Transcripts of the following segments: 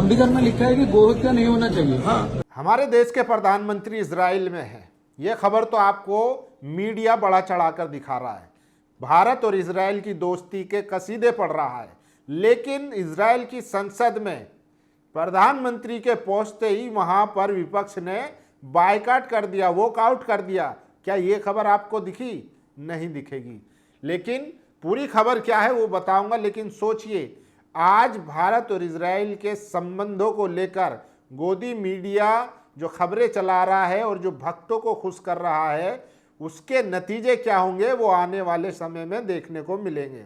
संविधान में लिखा है कि गौ हत्या नहीं होना चाहिए। हाँ, हमारे देश के प्रधानमंत्री इजराइल में हैं। यह खबर तो आपको मीडिया बड़ा चढ़ाकर दिखा रहा है। भारत और इजराइल की दोस्ती के कसीदे पढ़ रहा है, लेकिन इजराइल की संसद में प्रधानमंत्री के पहुंचते ही वहां पर विपक्ष ने बायकॉट कर दिया, वॉकआउट कर दिया। क्या ये खबर आपको दिखी? नहीं दिखेगी। लेकिन पूरी खबर क्या है वो बताऊंगा। लेकिन सोचिए, आज भारत और इजराइल के संबंधों को लेकर गोदी मीडिया जो खबरें चला रहा है और जो भक्तों को खुश कर रहा है, उसके नतीजे क्या होंगे वो आने वाले समय में देखने को मिलेंगे।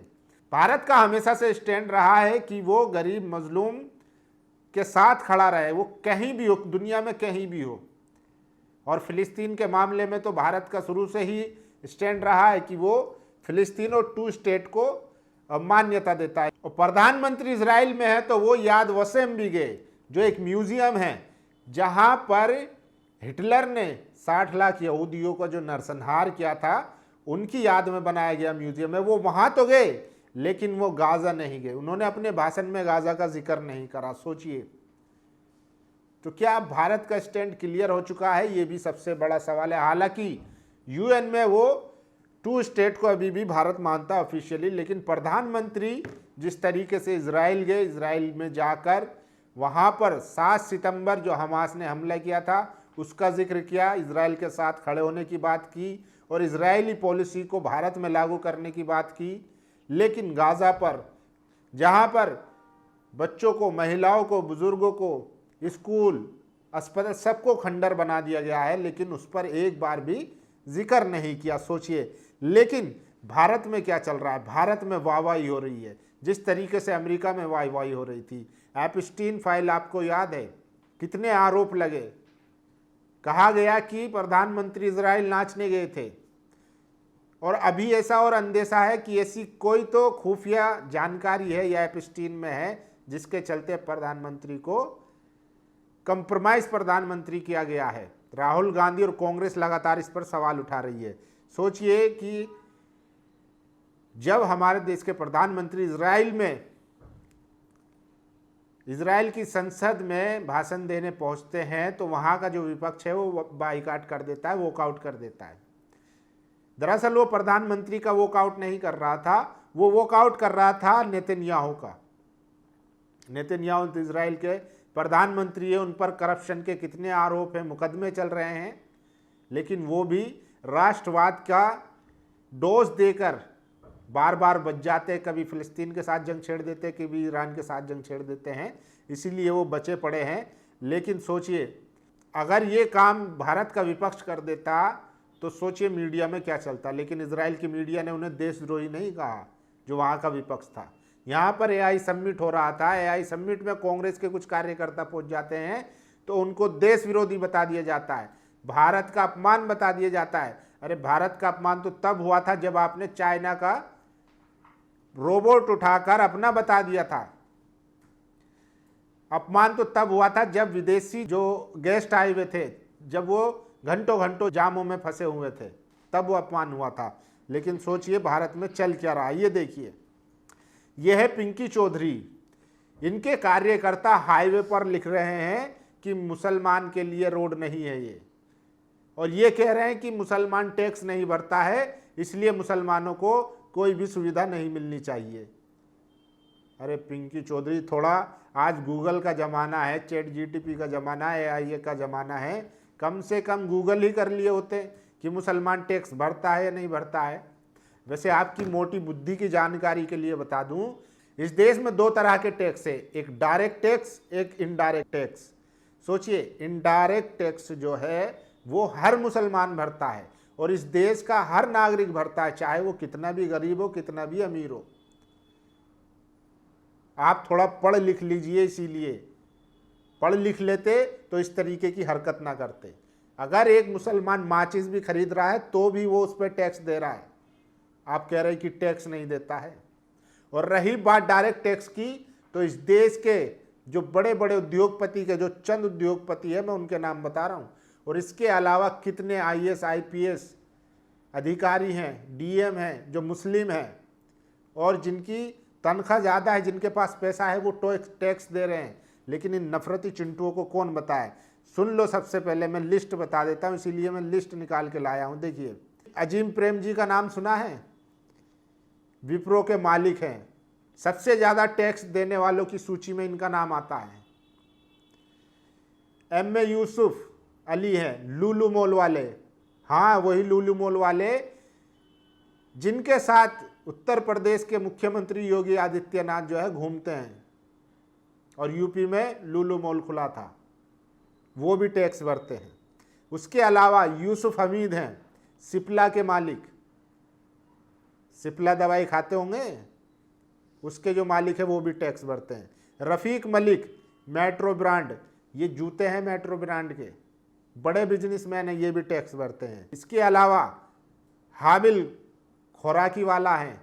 भारत का हमेशा से स्टैंड रहा है कि वो गरीब मजलूम के साथ खड़ा रहे, वो कहीं भी हो, दुनिया में कहीं भी हो। और फिलिस्तीन के मामले में तो भारत का शुरू से ही स्टैंड रहा है कि वो फिलिस्तीन और 2 स्टेट को मान्यता देता है। और प्रधानमंत्री इजराइल में है तो वो याद वसेम भी गए, जो एक म्यूजियम है जहां पर हिटलर ने 60 लाख यहूदियों का जो नरसंहार किया था, उनकी याद में बनाया गया म्यूजियम है। वो वहां तो गए, लेकिन वो गाजा नहीं गए। उन्होंने अपने भाषण में गाजा का जिक्र नहीं करा। सोचिए, तो क्या भारत का स्टैंड क्लियर हो चुका है? ये भी सबसे बड़ा सवाल है। हालांकि यूएन में वो 2 स्टेट को अभी भी भारत मानता ऑफिशियली, लेकिन प्रधानमंत्री जिस तरीके से इजराइल गए, इजराइल में जाकर वहां पर 7 सितंबर जो हमास ने हमला किया था उसका जिक्र किया, इजराइल के साथ खड़े होने की बात की और इजरायली पॉलिसी को भारत में लागू करने की बात की। लेकिन गाजा पर, जहां पर बच्चों को, महिलाओं को, बुजुर्गों को, स्कूल, अस्पताल सबको खंडर बना दिया गया है, लेकिन उस पर एक बार भी जिक्र नहीं किया। सोचिए, लेकिन भारत में क्या चल रहा है? भारत में वाहवाही हो रही है, जिस तरीके से अमेरिका में वाहवाही हो रही थी। एप्स्टीन फाइल आपको याद है, कितने आरोप लगे। कहा गया कि प्रधानमंत्री इजराइल नाचने गए थे, और अभी ऐसा और अंदेशा है कि ऐसी कोई तो खुफिया जानकारी है या एप्स्टीन में है, जिसके चलते प्रधानमंत्री को कंप्रोमाइज प्रधानमंत्री किया गया है। राहुल गांधी और कांग्रेस लगातार इस पर सवाल उठा रही है। सोचिए कि जब हमारे देश के प्रधानमंत्री इजराइल की संसद में भाषण देने पहुंचते हैं तो वहां का जो विपक्ष है वो बाइकॉट कर देता है, वॉकआउट कर देता है। दरअसल वो प्रधानमंत्री का वॉकआउट नहीं कर रहा था, वो वॉकआउट कर रहा था नेतन्याहू का। नेतन्याहू तो इजराइल के प्रधानमंत्री है, उन पर करप्शन के कितने आरोप हैं, मुकदमे चल रहे हैं, लेकिन वो भी राष्ट्रवाद का डोज देकर बार बार बच जाते। कभी फिलिस्तीन के साथ जंग छेड़ देते, कभी ईरान के साथ जंग छेड़ देते हैं, इसीलिए वो बचे पड़े हैं। लेकिन सोचिए, अगर ये काम भारत का विपक्ष कर देता तो सोचिए मीडिया में क्या चलता। लेकिन इजराइल की मीडिया ने उन्हें देशद्रोही नहीं कहा, जो वहाँ का विपक्ष था। यहाँ पर एआई समिट हो रहा था, एआई समिट में कांग्रेस के कुछ कार्यकर्ता पहुंच जाते हैं तो उनको देश विरोधी बता दिया जाता है, भारत का अपमान बता दिया जाता है। अरे भारत का अपमान तो तब हुआ था जब आपने चाइना का रोबोट उठाकर अपना बता दिया था। अपमान तो तब हुआ था जब विदेशी जो गेस्ट आए हुए थे, जब वो घंटों घंटों जामों में फंसे हुए थे, तब वो अपमान हुआ था। लेकिन सोचिए भारत में चल क्या रहा है। ये देखिए, ये है पिंकी चौधरी। इनके कार्यकर्ता हाईवे पर लिख रहे हैं कि मुसलमान के लिए रोड नहीं है ये, और ये कह रहे हैं कि मुसलमान टैक्स नहीं भरता है, इसलिए मुसलमानों को कोई भी सुविधा नहीं मिलनी चाहिए। अरे पिंकी चौधरी, थोड़ा आज गूगल का ज़माना है, चैट जीटीपी का ज़माना है, एआई का ज़माना है, कम से कम गूगल ही कर लिए होते कि मुसलमान टैक्स भरता है या नहीं भरता है। वैसे आपकी मोटी बुद्धि की जानकारी के लिए बता दूं, इस देश में 2 तरह के टैक्स है, एक डायरेक्ट टैक्स, एक इनडायरेक्ट टैक्स। सोचिए, इनडायरेक्ट टैक्स जो है वो हर मुसलमान भरता है और इस देश का हर नागरिक भरता है, चाहे वो कितना भी गरीब हो, कितना भी अमीर हो। आप थोड़ा पढ़ लिख लीजिए, इसीलिए पढ़ लिख लेते तो इस तरीके की हरकत ना करते। अगर एक मुसलमान माचिस भी खरीद रहा है तो भी वो उस पर टैक्स दे रहा है, आप कह रहे हैं कि टैक्स नहीं देता है। और रही बात डायरेक्ट टैक्स की, तो इस देश के जो बड़े बड़े उद्योगपति के, जो चंद उद्योगपति है, मैं उनके नाम बता रहा हूँ, और इसके अलावा कितने आईएएस आईपीएस अधिकारी हैं, डीएम हैं जो मुस्लिम हैं और जिनकी तनख्वाह ज़्यादा है, जिनके पास पैसा है, वो टैक्स दे रहे हैं। लेकिन इन नफरती चिंटुओं को कौन बताए। सुन लो, सबसे पहले मैं लिस्ट बता देता हूँ, इसीलिए मैं लिस्ट निकाल के लाया हूँ। देखिए, अजीम प्रेम जी का नाम सुना है, विप्रो के मालिक हैं, सबसे ज़्यादा टैक्स देने वालों की सूची में इनका नाम आता है। एम ए यूसुफ अली हैं, लुलु मॉल वाले, हाँ वही लुलु मॉल वाले जिनके साथ उत्तर प्रदेश के मुख्यमंत्री योगी आदित्यनाथ जो है घूमते हैं, और यूपी में लुलु मॉल खुला था, वो भी टैक्स भरते हैं। उसके अलावा यूसुफ हमीद हैं, सिप्ला के मालिक, सिप्ला दवाई खाते होंगे, उसके जो मालिक है वो भी टैक्स भरते हैं। रफ़ीक मलिक, मेट्रो ब्रांड, ये जूते हैं मेट्रो ब्रांड के, बड़े बिजनेसमैन हैं, ये भी टैक्स भरते हैं। इसके अलावा हाबिल खुराकी वाला हैं,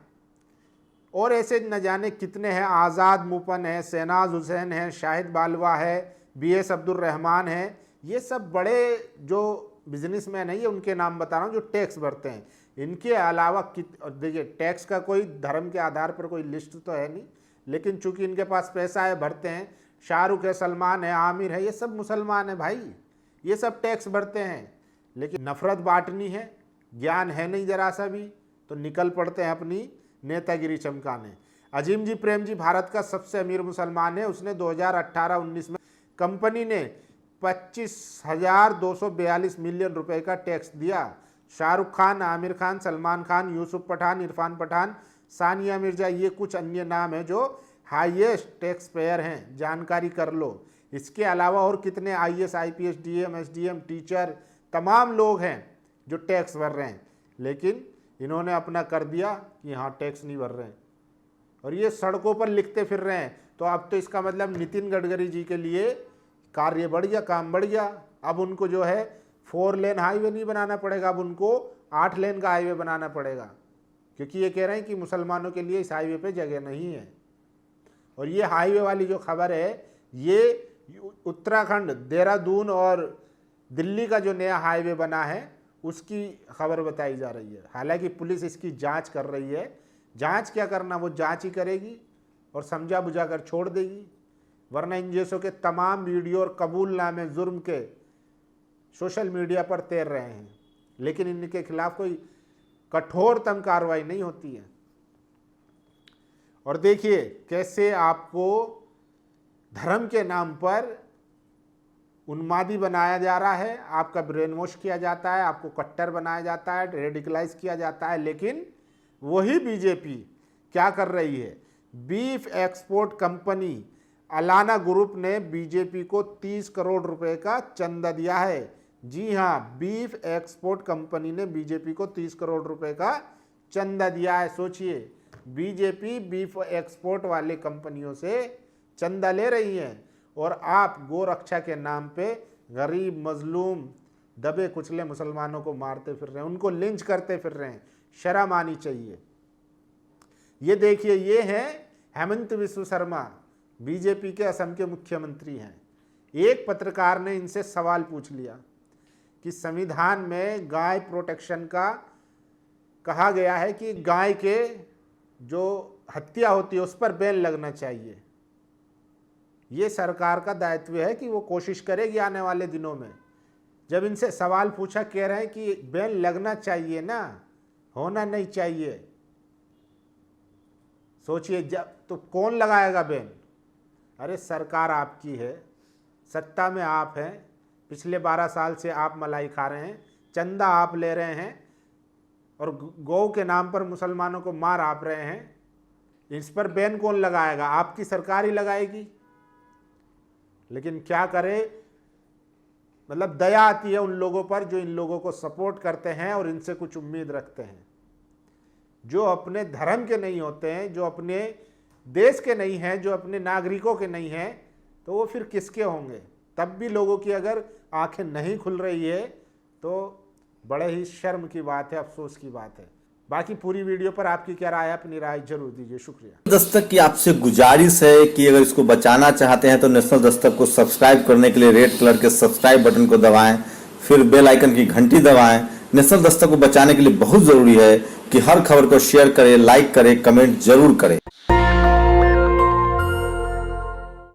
और ऐसे न जाने कितने हैं, आज़ाद मुपन है, शहनाज हुसैन है, शाहिद बालवा है, BS अब्दुल रहमान है, ये सब बड़े जो बिजनेसमैन है, ये उनके नाम बता रहा हूँ जो टैक्स भरते हैं। इनके अलावा देखिए, टैक्स का कोई धर्म के आधार पर कोई लिस्ट तो है नहीं, लेकिन चूंकि इनके पास पैसा है भरते हैं। शाहरुख है, सलमान है, आमिर है, ये सब मुसलमान है भाई, ये सब टैक्स भरते हैं। लेकिन नफरत बांटनी है, ज्ञान है नहीं जरा सा भी, तो निकल पड़ते हैं अपनी नेतागिरी चमकाने। अजीम जी प्रेम जी भारत का सबसे अमीर मुसलमान है। उसने 2018-19 में कंपनी ने 25,242 मिलियन रुपए का टैक्स दिया। शाहरुख खान, आमिर खान, सलमान खान, यूसुफ पठान, इरफान पठान, सानिया मिर्जा, ये कुछ अन्य नाम हैं जो हाईएस्ट टैक्स पेयर हैं, जानकारी कर लो। इसके अलावा और कितने IAS, IPS, DM, SDM, teacher, तमाम लोग हैं जो टैक्स भर रहे हैं, लेकिन इन्होंने अपना कर दिया कि हाँ टैक्स नहीं भर रहे हैं, और ये सड़कों पर लिखते फिर रहे हैं। तो अब तो इसका मतलब नितिन गडकरी जी के लिए कार्य बढ़ गया, काम बढ़ गया। अब उनको जो है 4 लेन हाईवे नहीं बनाना पड़ेगा, अब उनको 8 लेन का हाईवे बनाना पड़ेगा, क्योंकि ये कह रहे हैं कि मुसलमानों के लिए इस हाईवे पे जगह नहीं है। और ये हाईवे वाली जो खबर है, ये उत्तराखंड, देहरादून और दिल्ली का जो नया हाईवे बना है उसकी खबर बताई जा रही है। हालांकि पुलिस इसकी जांच कर रही है। जांच क्या करना, वो जांच ही करेगी और समझा बुझा कर छोड़ देगी, वरना इन जैसों के तमाम वीडियो और कबूलनामे जुर्म के सोशल मीडिया पर तैर रहे हैं, लेकिन इनके खिलाफ कोई कठोरतम कार्रवाई नहीं होती है। और देखिए कैसे आपको धर्म के नाम पर उन्मादी बनाया जा रहा है, आपका ब्रेन वॉश किया जाता है, आपको कट्टर बनाया जाता है, रेडिकलाइज किया जाता है। लेकिन वही बीजेपी क्या कर रही है, beef export company Allana group ने बीजेपी को 30 करोड़ रुपए का चंदा दिया है। जी हाँ, बीफ एक्सपोर्ट कंपनी ने बीजेपी को 30 करोड़ रुपए का चंदा दिया है। सोचिए, बीजेपी बीफ एक्सपोर्ट वाले कंपनियों से चंदा ले रही है, और आप गोरक्षा के नाम पे गरीब, मजलूम, दबे कुचले मुसलमानों को मारते फिर रहे हैं, उनको लिंच करते फिर रहे हैं। शर्म आनी चाहिए। ये देखिए, ये हैं हेमंत विश्व शर्मा, बीजेपी के असम के मुख्यमंत्री हैं। एक पत्रकार ने इनसे सवाल पूछ लिया कि संविधान में गाय प्रोटेक्शन का कहा गया है कि गाय के जो हत्या होती है उस पर बैन लगना चाहिए। ये सरकार का दायित्व है कि वो कोशिश करेगी आने वाले दिनों में। जब इनसे सवाल पूछा, कह रहे हैं कि बैन लगना चाहिए ना, होना नहीं चाहिए। सोचिए, जब तो कौन लगाएगा बैन? अरे सरकार आपकी है, सत्ता में आप हैं, पिछले 12 साल से आप मलाई खा रहे हैं, चंदा आप ले रहे हैं, और गौ के नाम पर मुसलमानों को मार आप रहे हैं। इस पर बैन कौन लगाएगा? आपकी सरकार ही लगाएगी। लेकिन क्या करे, मतलब दया आती है उन लोगों पर जो इन लोगों को सपोर्ट करते हैं और इनसे कुछ उम्मीद रखते हैं। जो अपने धर्म के नहीं होते हैं, जो अपने देश के नहीं हैं, जो अपने नागरिकों के नहीं हैं, तो वो फिर किसके होंगे? तब भी लोगों की अगर आंखें नहीं खुल रही है तो बड़े ही शर्म की बात है, अफसोस की बात है। बाकी पूरी वीडियो पर आपकी क्या राय है, अपनी राय जरूर दीजिए। शुक्रिया। दस्तक की आपसे गुजारिश है कि अगर इसको बचाना चाहते हैं तो नेशनल दस्तक को सब्सक्राइब करने के लिए रेड कलर के सब्सक्राइब बटन को दबाएं, फिर बेल आइकन की घंटी दबाएं। नेशनल दस्तक को बचाने के लिए बहुत जरूरी है कि हर खबर को शेयर करें, लाइक करें, कमेंट जरूर करें।